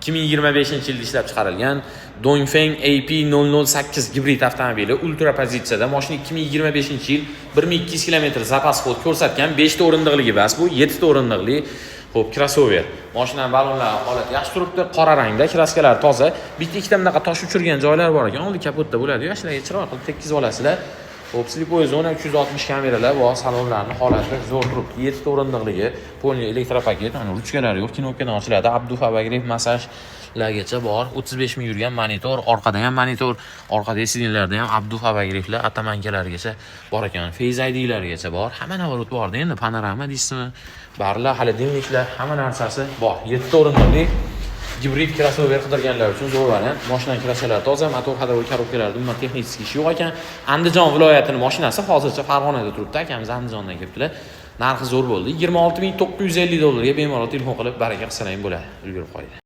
2025-yilda ishlab chiqarilgan Dongfeng AP008 gibrid avtomobili ultra pozitsiyada. Mashina 2025-yil 1200 km zapas xod ko'rsatgan. 5 ta o'rindiqligi bas bu, 7 ta o'rindiqli. Xo'p, crossover. Mashinaning balonlari holati yaxshi turibdi, qora rangda, kraskalar toza. Bitta ikkita bunaqa tosh uchirgan joylar bor ekan. Oldi kapotda bo'ladi. Yoshlarga chiroyli qilib tekkizib olasizlar. Xo'p, slipoy zona 360 kameralar bor, salonlarning holati zo'r turibdi. 7 ta o'rindiqligi, polni elektropaket, ana ruchkalari yo'q, knopkadan ochiladi. Abduf Abagriyev masajlargacha bor. 35 ming yurgan monitor, orqada ham monitor, orqadagi sidinlarda ham Abduf Abagriyevlar atamankalarigacha bor ekan. Face ID'largacha bor. Hamma navorot bor-da, endi panorama deysizmi? Barlar, hali dimliklar, hamma narsasi bor. 7 ta o'rindiqli gibrid crossover qidirganlar uchun zo'r variant. Mashinaning kraskalari toza, motor ходовой korobkalarida umuman texnik ish yo'q ekan. Andijon viloyatining mashinasi hozircha Farg'onada turibdi. Akamiz Andijondan kelibdilar. Narxi zo'r bo'ldi. $26,950 ga bemalol telefon qilib baraka qilsangiz bo'ladi. Ulgurib qo'ydi.